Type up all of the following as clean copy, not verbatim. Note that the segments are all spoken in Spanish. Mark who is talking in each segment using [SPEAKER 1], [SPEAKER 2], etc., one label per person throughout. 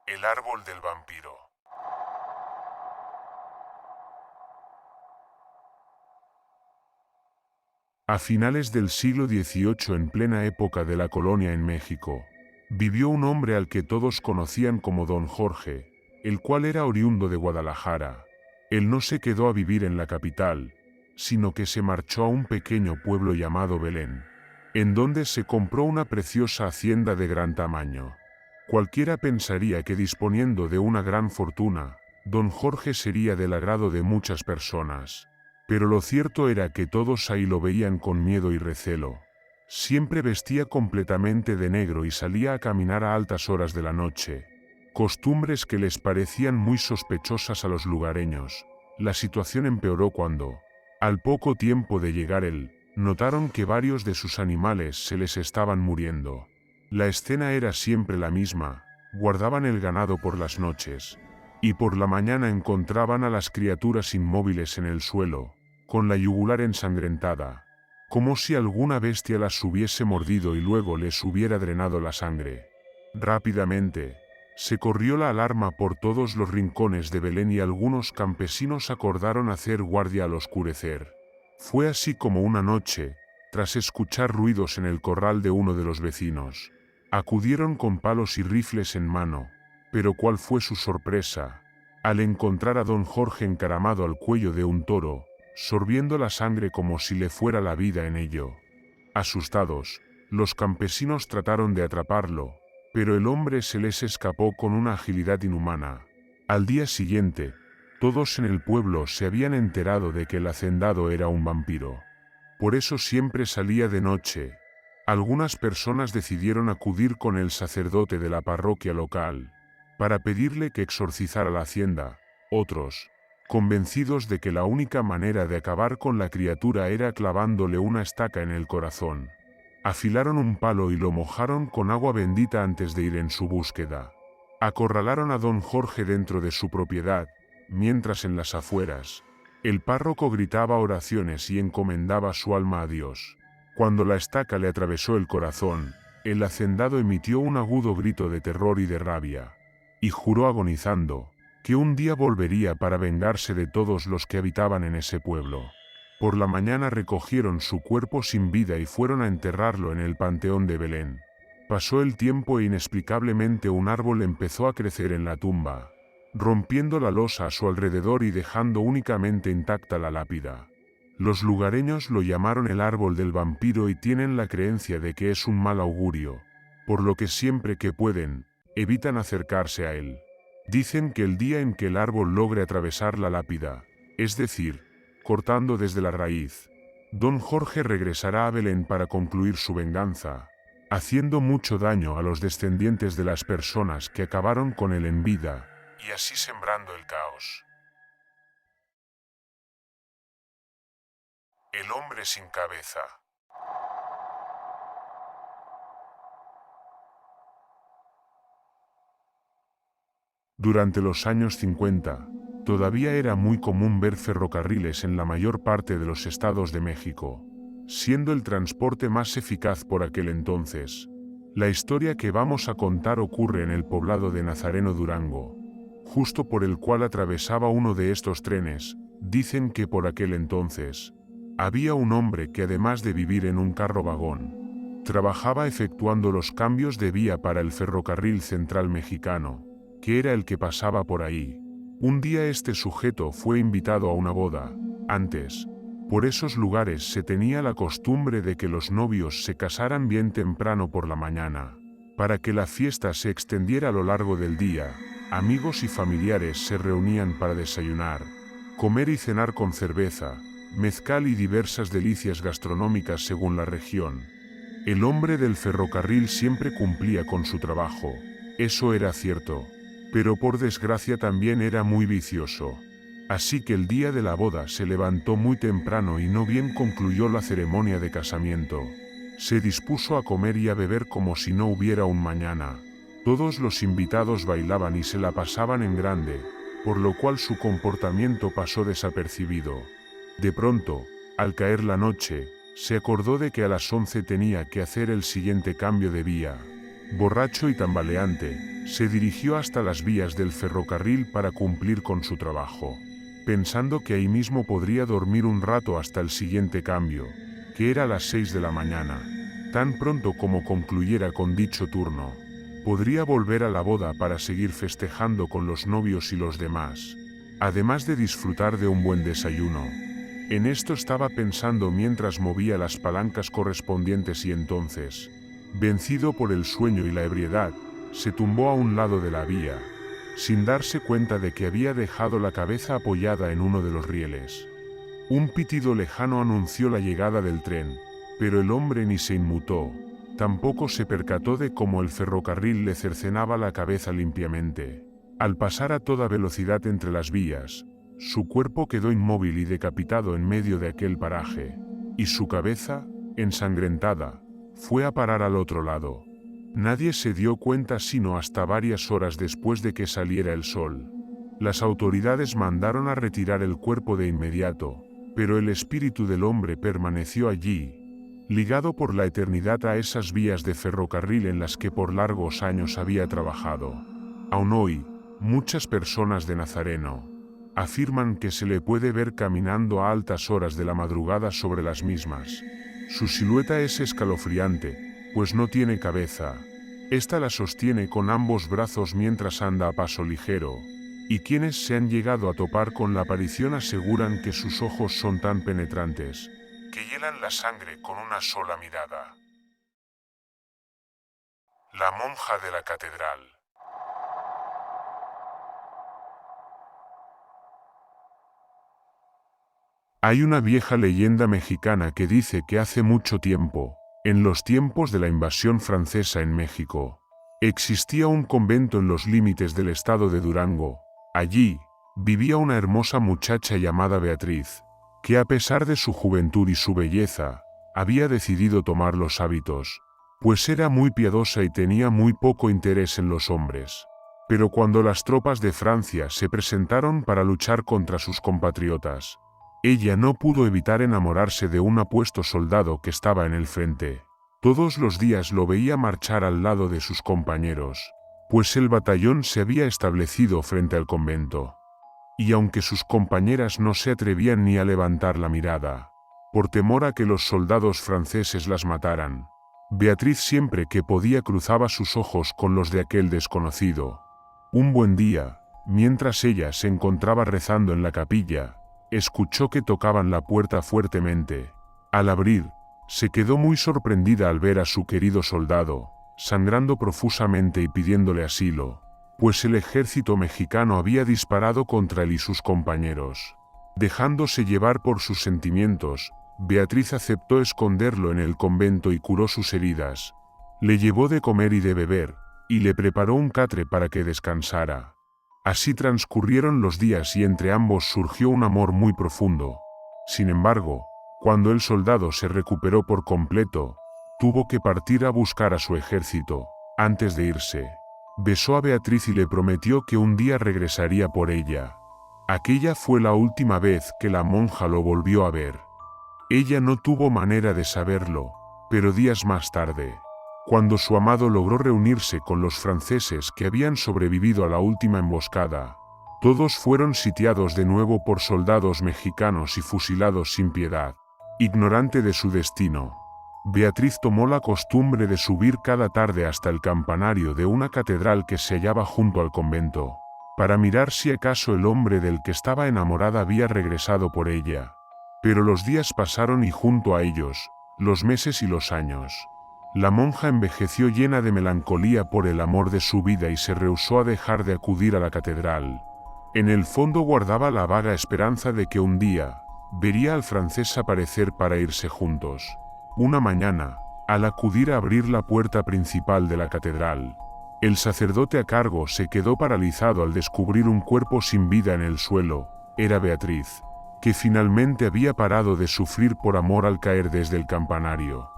[SPEAKER 1] El árbol del vampiro. A finales del siglo XVIII, en plena época de la colonia en México, vivió un hombre al que todos conocían como Don Jorge, el cual era oriundo de Guadalajara. Él no se quedó a vivir en la capital, sino que se marchó a un pequeño pueblo llamado Belén, en donde se compró una preciosa hacienda de gran tamaño. Cualquiera pensaría que disponiendo de una gran fortuna, Don Jorge sería del agrado de muchas personas. Pero lo cierto era que todos ahí lo veían con miedo y recelo. Siempre vestía completamente de negro y salía a caminar a altas horas de la noche, costumbres que les parecían muy sospechosas a los lugareños. La situación empeoró cuando, al poco tiempo de llegar él, notaron que varios de sus animales se les estaban muriendo. La escena era siempre la misma: guardaban el ganado por las noches, y por la mañana encontraban a las criaturas inmóviles en el suelo, con la yugular ensangrentada, como si alguna bestia las hubiese mordido y luego les hubiera drenado la sangre. Rápidamente, se corrió la alarma por todos los rincones de Belén y algunos campesinos acordaron hacer guardia al oscurecer. Fue así como una noche, tras escuchar ruidos en el corral de uno de los vecinos, acudieron con palos y rifles en mano, pero ¿cuál fue su sorpresa al encontrar a Don Jorge encaramado al cuello de un toro, sorbiendo la sangre como si le fuera la vida en ello? Asustados, los campesinos trataron de atraparlo, pero el hombre se les escapó con una agilidad inhumana. Al día siguiente, todos en el pueblo se habían enterado de que el hacendado era un vampiro. Por eso siempre salía de noche. Algunas personas decidieron acudir con el sacerdote de la parroquia local, para pedirle que exorcizara la hacienda. Otros, convencidos de que la única manera de acabar con la criatura era clavándole una estaca en el corazón, afilaron un palo y lo mojaron con agua bendita antes de ir en su búsqueda. Acorralaron a Don Jorge dentro de su propiedad, mientras en las afueras, el párroco gritaba oraciones y encomendaba su alma a Dios. Cuando la estaca le atravesó el corazón, el hacendado emitió un agudo grito de terror y de rabia, y juró agonizando que un día volvería para vengarse de todos los que habitaban en ese pueblo. Por la mañana recogieron su cuerpo sin vida y fueron a enterrarlo en el panteón de Belén. Pasó el tiempo e inexplicablemente un árbol empezó a crecer en la tumba, rompiendo la losa a su alrededor y dejando únicamente intacta la lápida. Los lugareños lo llamaron el árbol del vampiro y tienen la creencia de que es un mal augurio, por lo que siempre que pueden, evitan acercarse a él. Dicen que el día en que el árbol logre atravesar la lápida, es decir, cortando desde la raíz, Don Jorge regresará a Belén para concluir su venganza, haciendo mucho daño a los descendientes de las personas que acabaron con él en vida, y así sembrando el caos. El hombre sin cabeza. Durante los años 50, todavía era muy común ver ferrocarriles en la mayor parte de los estados de México, siendo el transporte más eficaz por aquel entonces. La historia que vamos a contar ocurre en el poblado de Nazareno, Durango, justo por el cual atravesaba uno de estos trenes. Dicen que por aquel entonces había un hombre que, además de vivir en un carro vagón, trabajaba efectuando los cambios de vía para el ferrocarril central mexicano, que era el que pasaba por ahí. Un día este sujeto fue invitado a una boda. Antes, por esos lugares se tenía la costumbre de que los novios se casaran bien temprano por la mañana. Para que la fiesta se extendiera a lo largo del día, amigos y familiares se reunían para desayunar, comer y cenar con cerveza, mezcal y diversas delicias gastronómicas según la región. El hombre del ferrocarril siempre cumplía con su trabajo, eso era cierto, pero por desgracia también era muy vicioso. Así que el día de la boda se levantó muy temprano y no bien concluyó la ceremonia de casamiento, se dispuso a comer y a beber como si no hubiera un mañana. Todos los invitados bailaban y se la pasaban en grande, por lo cual su comportamiento pasó desapercibido. De pronto, al caer la noche, se acordó de que a las 11 tenía que hacer el siguiente cambio de vía. Borracho y tambaleante, se dirigió hasta las vías del ferrocarril para cumplir con su trabajo, pensando que ahí mismo podría dormir un rato hasta el siguiente cambio, que era a las 6 de la mañana. Tan pronto como concluyera con dicho turno, podría volver a la boda para seguir festejando con los novios y los demás, además de disfrutar de un buen desayuno. En esto estaba pensando mientras movía las palancas correspondientes y entonces, vencido por el sueño y la ebriedad, se tumbó a un lado de la vía, sin darse cuenta de que había dejado la cabeza apoyada en uno de los rieles. Un pitido lejano anunció la llegada del tren, pero el hombre ni se inmutó, tampoco se percató de cómo el ferrocarril le cercenaba la cabeza limpiamente. Al pasar a toda velocidad entre las vías, su cuerpo quedó inmóvil y decapitado en medio de aquel paraje, y su cabeza, ensangrentada, fue a parar al otro lado. Nadie se dio cuenta sino hasta varias horas después de que saliera el sol. Las autoridades mandaron a retirar el cuerpo de inmediato, pero el espíritu del hombre permaneció allí, ligado por la eternidad a esas vías de ferrocarril en las que por largos años había trabajado. Aún hoy, muchas personas de Nazareno afirman que se le puede ver caminando a altas horas de la madrugada sobre las mismas. Su silueta es escalofriante, pues no tiene cabeza. Esta la sostiene con ambos brazos mientras anda a paso ligero, y quienes se han llegado a topar con la aparición aseguran que sus ojos son tan penetrantes que hielan la sangre con una sola mirada. La monja de la catedral. Hay una vieja leyenda mexicana que dice que hace mucho tiempo, en los tiempos de la invasión francesa en México, existía un convento en los límites del estado de Durango. Allí, vivía una hermosa muchacha llamada Beatriz, que a pesar de su juventud y su belleza, había decidido tomar los hábitos, pues era muy piadosa y tenía muy poco interés en los hombres. Pero cuando las tropas de Francia se presentaron para luchar contra sus compatriotas, ella no pudo evitar enamorarse de un apuesto soldado que estaba en el frente. Todos los días lo veía marchar al lado de sus compañeros, pues el batallón se había establecido frente al convento. Y aunque sus compañeras no se atrevían ni a levantar la mirada, por temor a que los soldados franceses las mataran, Beatriz siempre que podía cruzaba sus ojos con los de aquel desconocido. Un buen día, mientras ella se encontraba rezando en la capilla, escuchó que tocaban la puerta fuertemente. Al abrir, se quedó muy sorprendida al ver a su querido soldado, sangrando profusamente y pidiéndole asilo, pues el ejército mexicano había disparado contra él y sus compañeros. Dejándose llevar por sus sentimientos, Beatriz aceptó esconderlo en el convento y curó sus heridas. Le llevó de comer y de beber, y le preparó un catre para que descansara. Así transcurrieron los días y entre ambos surgió un amor muy profundo. Sin embargo, cuando el soldado se recuperó por completo, tuvo que partir a buscar a su ejército. Antes de irse, besó a Beatriz y le prometió que un día regresaría por ella. Aquella fue la última vez que la monja lo volvió a ver. Ella no tuvo manera de saberlo, pero días más tarde, cuando su amado logró reunirse con los franceses que habían sobrevivido a la última emboscada, todos fueron sitiados de nuevo por soldados mexicanos y fusilados sin piedad. Ignorante de su destino, Beatriz tomó la costumbre de subir cada tarde hasta el campanario de una catedral que se hallaba junto al convento, para mirar si acaso el hombre del que estaba enamorada había regresado por ella. Pero los días pasaron y junto a ellos, los meses y los años. La monja envejeció llena de melancolía por el amor de su vida y se rehusó a dejar de acudir a la catedral. En el fondo guardaba la vaga esperanza de que un día vería al francés aparecer para irse juntos. Una mañana, al acudir a abrir la puerta principal de la catedral, el sacerdote a cargo se quedó paralizado al descubrir un cuerpo sin vida en el suelo. Era Beatriz, que finalmente había parado de sufrir por amor al caer desde el campanario.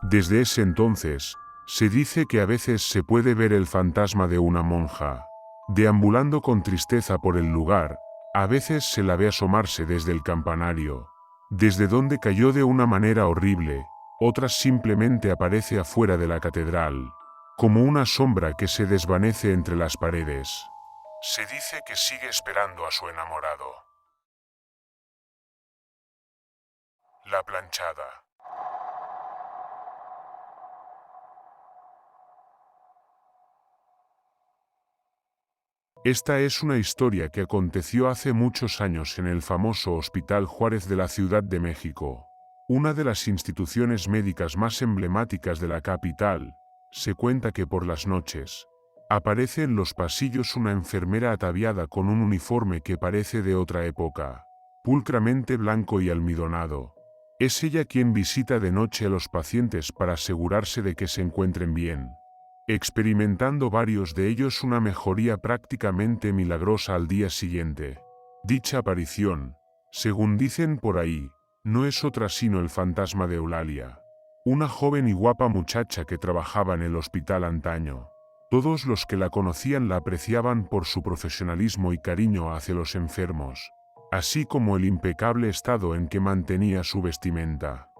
[SPEAKER 1] Desde ese entonces, se dice que a veces se puede ver el fantasma de una monja, deambulando con tristeza por el lugar. A veces se la ve asomarse desde el campanario, desde donde cayó de una manera horrible, otras simplemente aparece afuera de la catedral. como una sombra que se desvanece entre las paredes. Se dice que sigue esperando a su enamorado. La planchada. Esta es una historia que aconteció hace muchos años en el famoso Hospital Juárez de la Ciudad de México, una de las instituciones médicas más emblemáticas de la capital. Se cuenta que por las noches aparece en los pasillos una enfermera ataviada con un uniforme que parece de otra época, pulcramente blanco y almidonado. Es ella quien visita de noche a los pacientes para asegurarse de que se encuentren bien, experimentando varios de ellos una mejoría prácticamente milagrosa al día siguiente. Dicha aparición, según dicen por ahí, no es otra sino el fantasma de Eulalia, una joven y guapa muchacha que trabajaba en el hospital antaño. Todos los que la conocían la apreciaban por su profesionalismo y cariño hacia los enfermos, así como el impecable estado en que mantenía su vestimenta.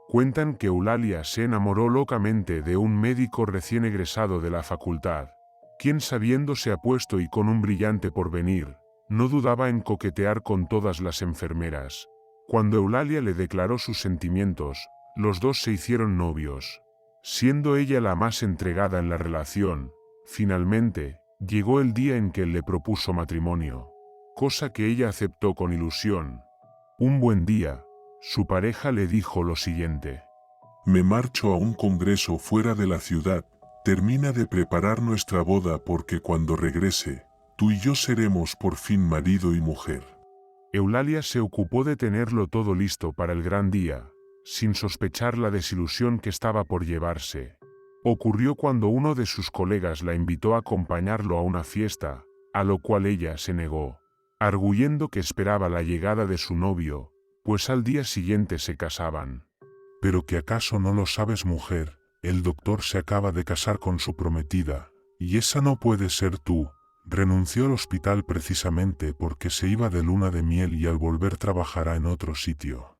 [SPEAKER 1] Cuentan que Eulalia se enamoró locamente de un médico recién egresado de la facultad, quien sabiéndose apuesto y con un brillante porvenir, no dudaba en coquetear con todas las enfermeras. Cuando Eulalia le declaró sus sentimientos, los dos se hicieron novios, siendo ella la más entregada en la relación. Finalmente, llegó el día en que él le propuso matrimonio, cosa que ella aceptó con ilusión. Un buen día, su pareja le dijo lo siguiente:
[SPEAKER 2] Me marcho a un congreso fuera de la ciudad, termina de preparar nuestra boda porque cuando regrese, tú y yo seremos por fin marido y mujer.
[SPEAKER 1] Eulalia se ocupó de tenerlo todo listo para el gran día, sin sospechar la desilusión que estaba por llevarse. Ocurrió cuando uno de sus colegas la invitó a acompañarlo a una fiesta, a lo cual ella se negó, arguyendo que esperaba la llegada de su novio, pues al día siguiente se casaban.
[SPEAKER 2] Pero que acaso no lo sabes, mujer, el doctor se acaba de casar con su prometida, y esa no puede ser tú. Renunció al hospital precisamente porque se iba de luna de miel y al volver trabajará en otro sitio.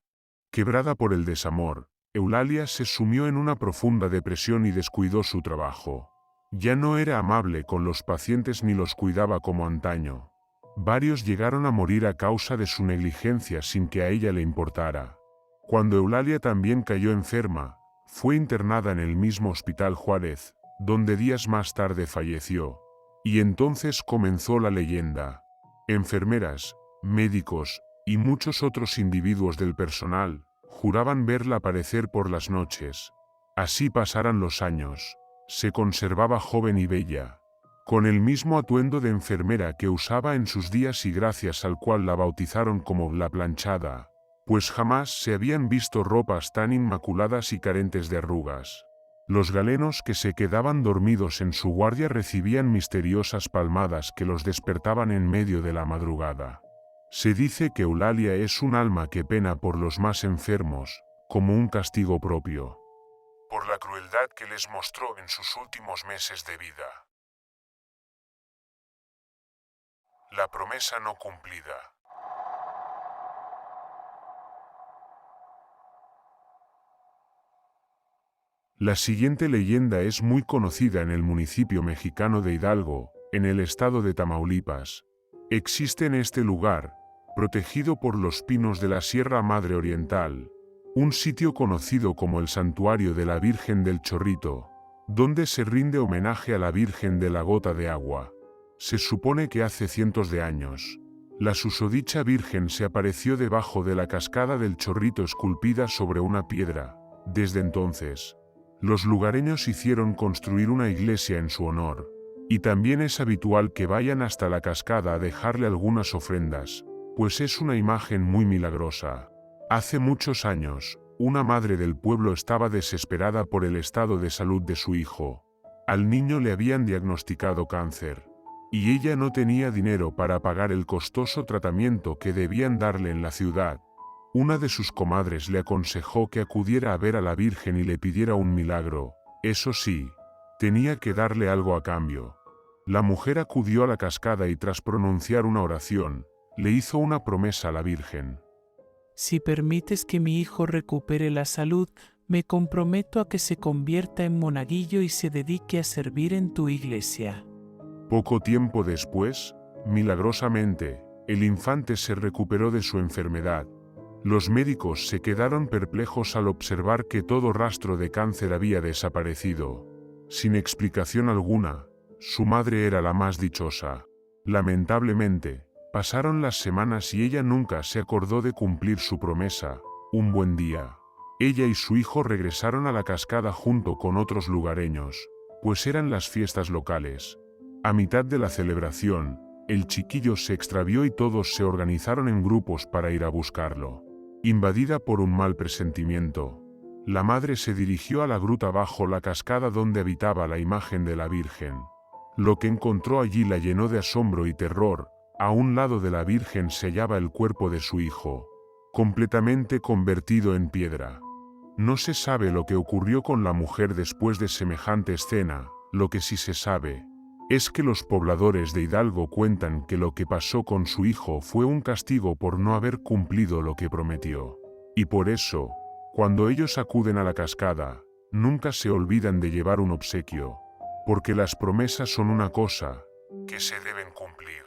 [SPEAKER 1] Quebrada por el desamor, Eulalia se sumió en una profunda depresión y descuidó su trabajo. Ya no era amable con los pacientes ni los cuidaba como antaño. Varios llegaron a morir a causa de su negligencia sin que a ella le importara. Cuando Eulalia también cayó enferma, fue internada en el mismo Hospital Juárez, donde días más tarde falleció. Y entonces comenzó la leyenda. Enfermeras, médicos y muchos otros individuos del personal juraban verla aparecer por las noches. Así pasaran los años. Se conservaba joven y bella, con el mismo atuendo de enfermera que usaba en sus días y gracias al cual la bautizaron como la planchada, pues jamás se habían visto ropas tan inmaculadas y carentes de arrugas. Los galenos que se quedaban dormidos en su guardia recibían misteriosas palmadas que los despertaban en medio de la madrugada. Se dice que Eulalia es un alma que pena por los más enfermos, como un castigo propio, por la crueldad que les mostró en sus últimos meses de vida. La promesa no cumplida. La siguiente leyenda es muy conocida en el municipio mexicano de Hidalgo, en el estado de Tamaulipas. Existe en este lugar, protegido por los pinos de la Sierra Madre Oriental, un sitio conocido como el Santuario de la Virgen del Chorrito, donde se rinde homenaje a la Virgen de la Gota de Agua. Se supone que hace cientos de años, la susodicha Virgen se apareció debajo de la cascada del Chorrito esculpida sobre una piedra. Desde entonces, los lugareños hicieron construir una iglesia en su honor, y también es habitual que vayan hasta la cascada a dejarle algunas ofrendas, pues es una imagen muy milagrosa. Hace muchos años, una madre del pueblo estaba desesperada por el estado de salud de su hijo. Al niño le habían diagnosticado cáncer, y ella no tenía dinero para pagar el costoso tratamiento que debían darle en la ciudad. Una de sus comadres le aconsejó que acudiera a ver a la Virgen y le pidiera un milagro. Eso sí, tenía que darle algo a cambio. La mujer acudió a la cascada y tras pronunciar una oración, le hizo una promesa a la Virgen.
[SPEAKER 3] Si permites que mi hijo recupere la salud, Me comprometo a que se convierta en monaguillo y se dedique a servir en tu iglesia.
[SPEAKER 1] Poco tiempo después, milagrosamente, el infante se recuperó de su enfermedad. Los médicos se quedaron perplejos al observar que todo rastro de cáncer había desaparecido. Sin explicación alguna, su madre era la más dichosa. Lamentablemente, pasaron las semanas y ella nunca se acordó de cumplir su promesa. Un buen día, ella y su hijo regresaron a la cascada junto con otros lugareños, pues eran las fiestas locales. A mitad de la celebración, el chiquillo se extravió y todos se organizaron en grupos para ir a buscarlo. Invadida por un mal presentimiento, la madre se dirigió a la gruta bajo la cascada donde habitaba la imagen de la Virgen. Lo que encontró allí la llenó de asombro y terror. A un lado de la Virgen se hallaba el cuerpo de su hijo, completamente convertido en piedra. No se sabe lo que ocurrió con la mujer después de semejante escena. Lo que sí se sabe es que los pobladores de Hidalgo cuentan que lo que pasó con su hijo fue un castigo por no haber cumplido lo que prometió. Y por eso, cuando ellos acuden a la cascada, nunca se olvidan de llevar un obsequio, porque las promesas son una cosa que se deben cumplir.